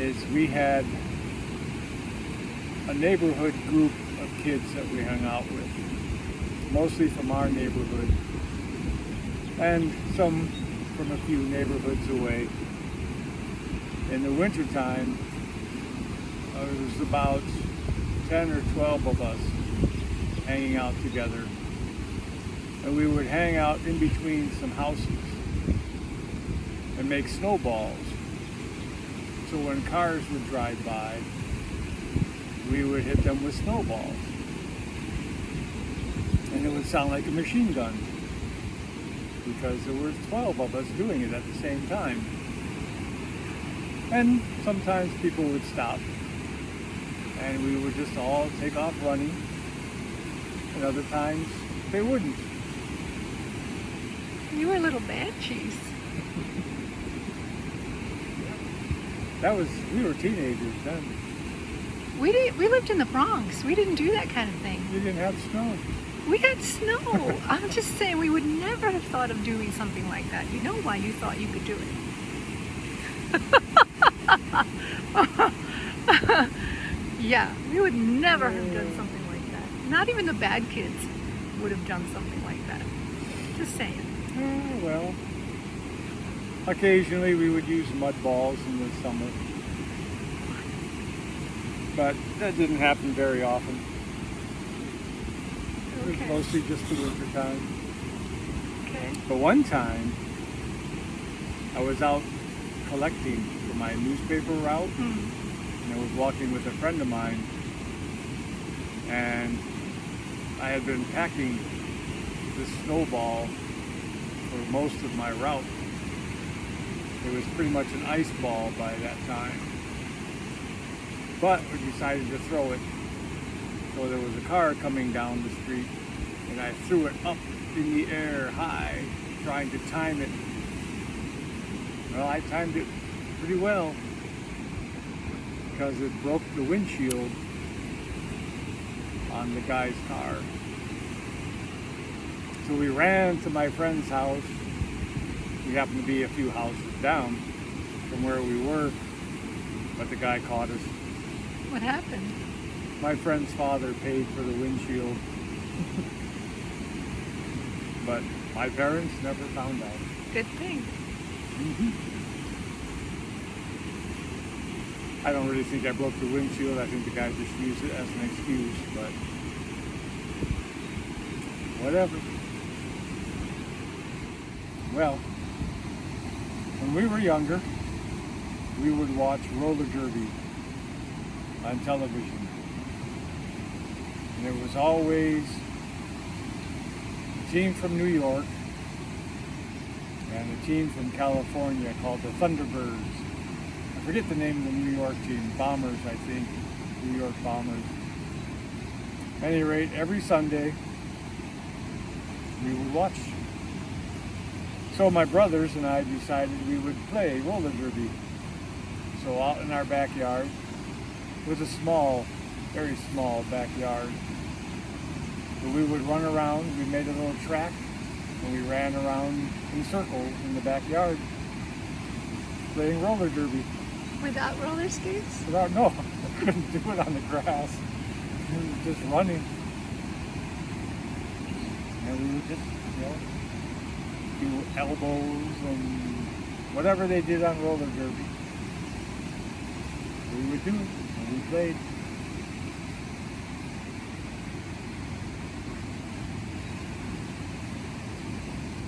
is we had a neighborhood group of kids that we hung out with, mostly from our neighborhood, and some from a few neighborhoods away. In the wintertime, it was about 10 or 12 of us hanging out together. And we would hang out in between some houses and make snowballs. So when cars would drive by, we would hit them with snowballs. And it would sound like a machine gun because there were 12 of us doing it at the same time. And sometimes people would stop and we would just all take off running, and other times they wouldn't. You were little banshees. We were teenagers then. We lived in the Bronx. We didn't do that kind of thing. You didn't have snow. We had snow. I'm just saying we would never have thought of doing something like that. You know why you thought you could do it. Yeah, we would never have done something like that. Not even the bad kids would have done something like that. Just saying. Well, occasionally we would use mud balls in the summer, but that didn't happen very often. It was mostly just the winter time. Okay. But one time, I was out collecting for my newspaper route, and I was walking with a friend of mine, and I had been packing this snowball for most of my route. It was pretty much an ice ball by that time. But we decided to throw it. So there was a car coming down the street, and I threw it up in the air high, trying to time it. Well, I timed it pretty well because it broke the windshield on the guy's car. So we ran to my friend's house. We happened to be a few houses down from where we were, but the guy caught us. What happened? My friend's father paid for the windshield, but my parents never found out. Good thing. I don't really think I broke the windshield. I think the guy just used it as an excuse, but whatever. Well, when we were younger, we would watch roller derby on television. And there was always a team from New York and a team from California called the Thunderbirds. I forget the name of the New York team, Bombers, I think, New York Bombers. At any rate, every Sunday, we would watch. So my brothers and I decided we would play roller derby. So out in our backyard, it was a small, very small backyard. So we would run around, we made a little track, and we ran around in circles in the backyard, playing roller derby. Without roller skates? Without, no, I couldn't do it on the grass. We were just running. And we would just, do elbows and whatever they did on roller derby. We would do it, and we played.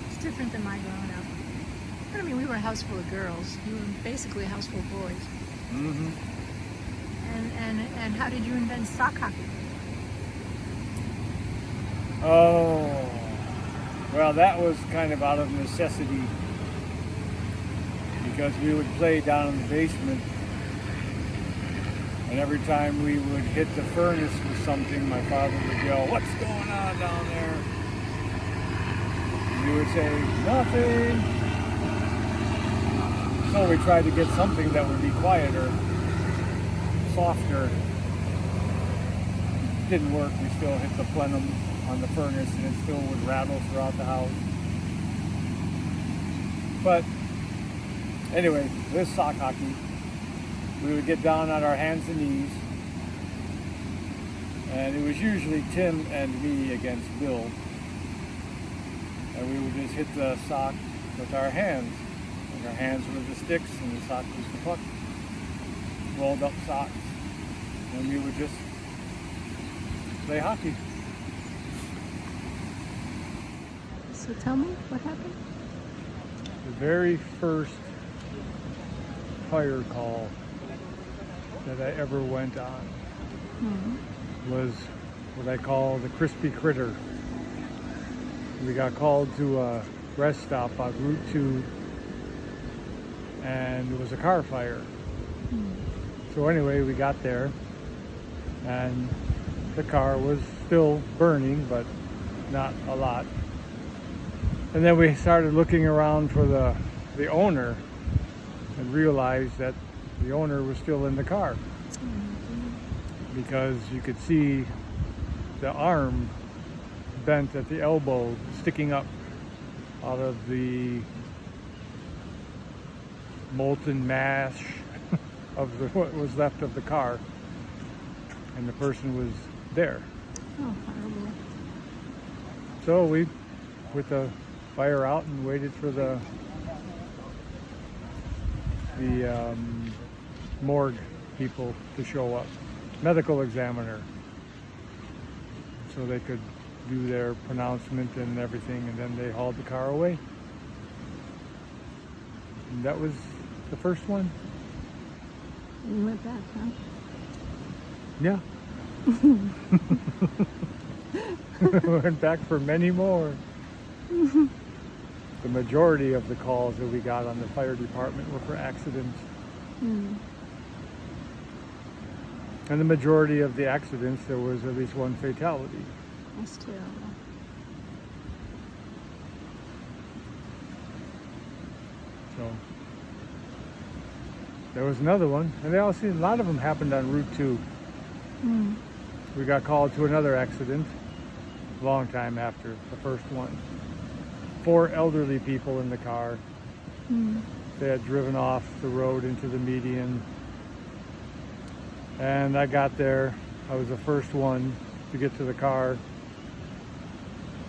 It's different than my growing up. But I mean, we were a house full of girls. You were basically a house full of boys. Mm-hmm. And how did you invent sock hockey? Oh, well, that was kind of out of necessity because we would play down in the basement, and every time we would hit the furnace with something, my father would yell, "What's going on down there?" And we would say, "Nothing." So we tried to get something that would be quieter, softer. Didn't work. We still hit the plenum on the furnace and it still would rattle throughout the house. But anyway, this sock hockey, we would get down on our hands and knees, and it was usually Tim and me against Bill, and we would just hit the sock with our hands. And our hands were the sticks and the sock was the puck. Rolled up socks. And we would just play hockey. So tell me, what happened? The very first fire call that I ever went on was what I call the crispy critter. We got called to a rest stop on Route 2, and there was a car fire. So anyway, we got there, and the car was still burning, but not a lot. And then we started looking around for the owner and realized that the owner was still in the car, because you could see the arm bent at the elbow sticking up out of the molten mash of what was left of the car, and the person was there. Oh, horrible. So we put the fire out and waited for the morgue people to show up, medical examiner, so they could do their pronouncement and everything, and then they hauled the car away. And that was the first one. You went back, huh? Yeah. Went back for many more. The majority of the calls that we got on the fire department were for accidents. And the majority of the accidents, there was at least one fatality. That's terrible. So there was another one, and a lot of them happened on Route 2. We got called to another accident a long time after the first one. 4 elderly people in the car. They had driven off the road into the median, and I got there. I was the first one to get to the car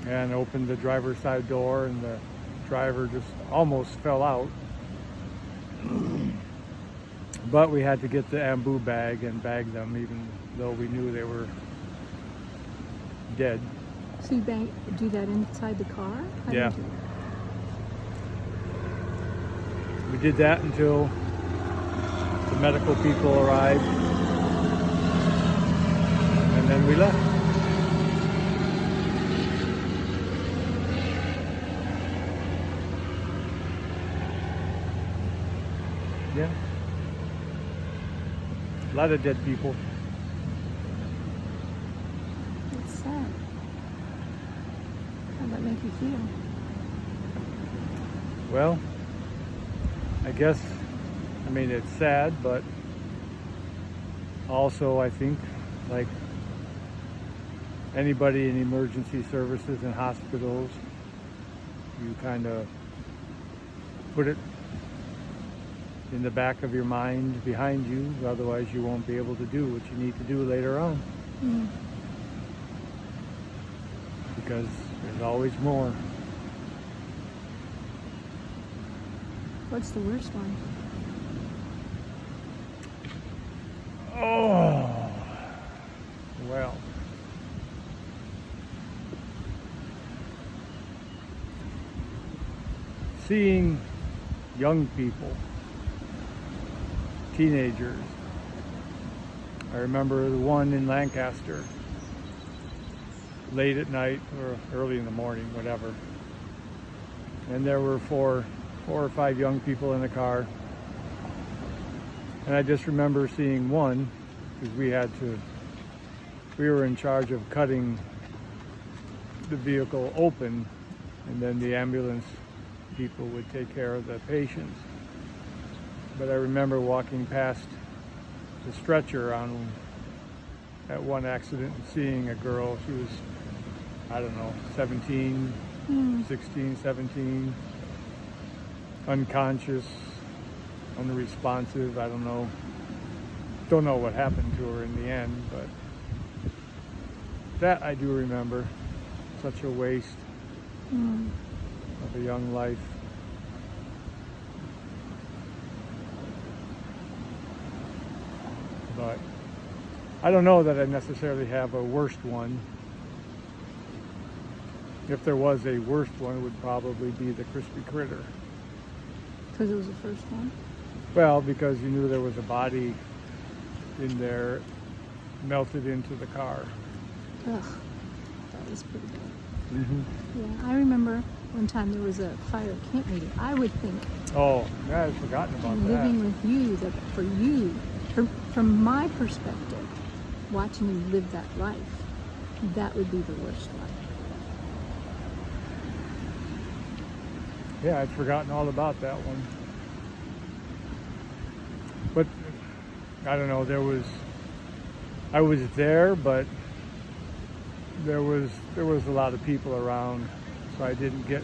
and opened the driver's side door, and the driver just almost fell out. But we had to get the ambu bag and bag them, even though we knew they were dead. So you do that inside the car? How do you Yeah. do that? We did that until the medical people arrived, and then we left. Yeah. A lot of dead people. It's sad. How'd that make you feel? Well, I guess, it's sad, but also I think, like anybody in emergency services and hospitals, you kind of put it in the back of your mind behind you, otherwise you won't be able to do what you need to do later on. Because there's always more. What's the worst one? Oh, well. Seeing young people, teenagers. I remember the one in Lancaster, late at night or early in the morning, whatever. And there were four or five young people in the car. And I just remember seeing one, because we were in charge of cutting the vehicle open, and then the ambulance people would take care of the patients. But I remember walking past the stretcher at one accident and seeing a girl. She was, 17, 16, 17, unconscious, unresponsive, I don't know. don't know what happened to her in the end, but that I do remember. Such a waste of a young life. But I don't know that I necessarily have a worst one. If there was a worst one, it would probably be the crispy critter. Because it was the first one? Well, because you knew there was a body in there melted into the car. Ugh, that was pretty bad. Mm-hmm. Yeah, I remember one time there was a fire camp meeting. I would think, Oh, yeah, I'd forgotten about living that. with you, that for you, from my perspective, watching you live that life, that would be the worst life. Yeah, I'd forgotten all about that one. But I don't know, I was there, but there was a lot of people around, so I didn't get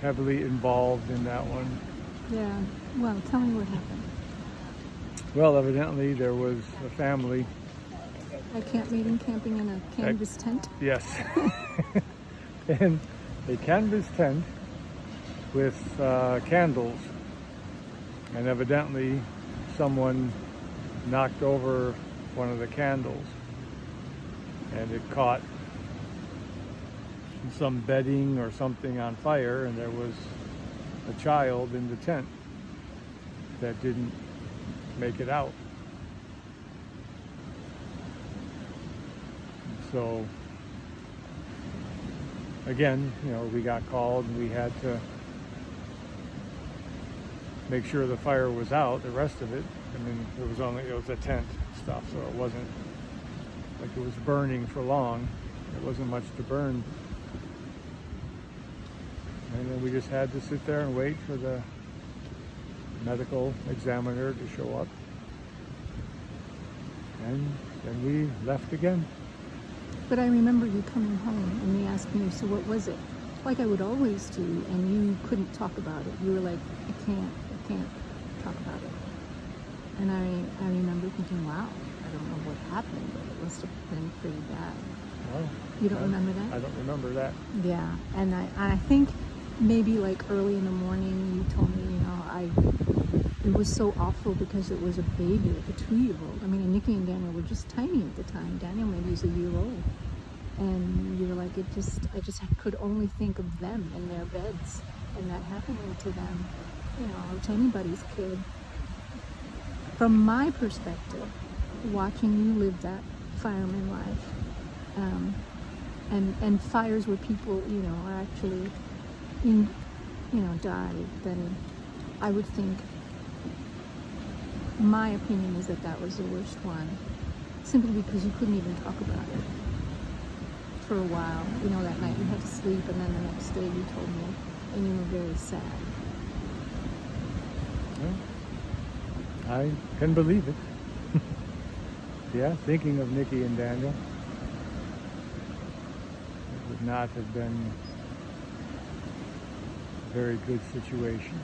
heavily involved in that one. Yeah, well, tell me what happened. Well, evidently there was a family. A camp meeting, camping in a canvas tent. Yes. And a canvas tent with candles. And evidently someone knocked over one of the candles. And it caught some bedding or something on fire, and there was a child in the tent that didn't make it out. So again, we got called and we had to make sure the fire was out. The rest of it, it was a tent stuff, so it wasn't like it was burning for long. There wasn't much to burn. And then we just had to sit there and wait for the medical examiner to show up. And then we left again. But I remember you coming home and me asking you, so what was it? Like I would always do, and you couldn't talk about it. You were like, I can't talk about it. And I remember thinking, wow, I don't know what happened, but it must have been pretty bad. Well, You don't remember that? I don't remember that. Yeah, and I think maybe like early in the morning you told me, it was so awful because it was a baby, like a 2-year-old. I mean, and Nikki and Daniel were just tiny at the time. Daniel maybe was a year old. And you were like, I just could only think of them in their beds and that happening to them, or to anybody's kid. From my perspective, watching you live that fireman life, and fires where people, are actually died, then I would think, my opinion is that was the worst one, simply because you couldn't even talk about it for a while. That night you had to sleep, and then the next day you told me, and you were very sad. Well, I can believe it. Yeah, thinking of Nikki and Daniel, it would not have been a very good situation.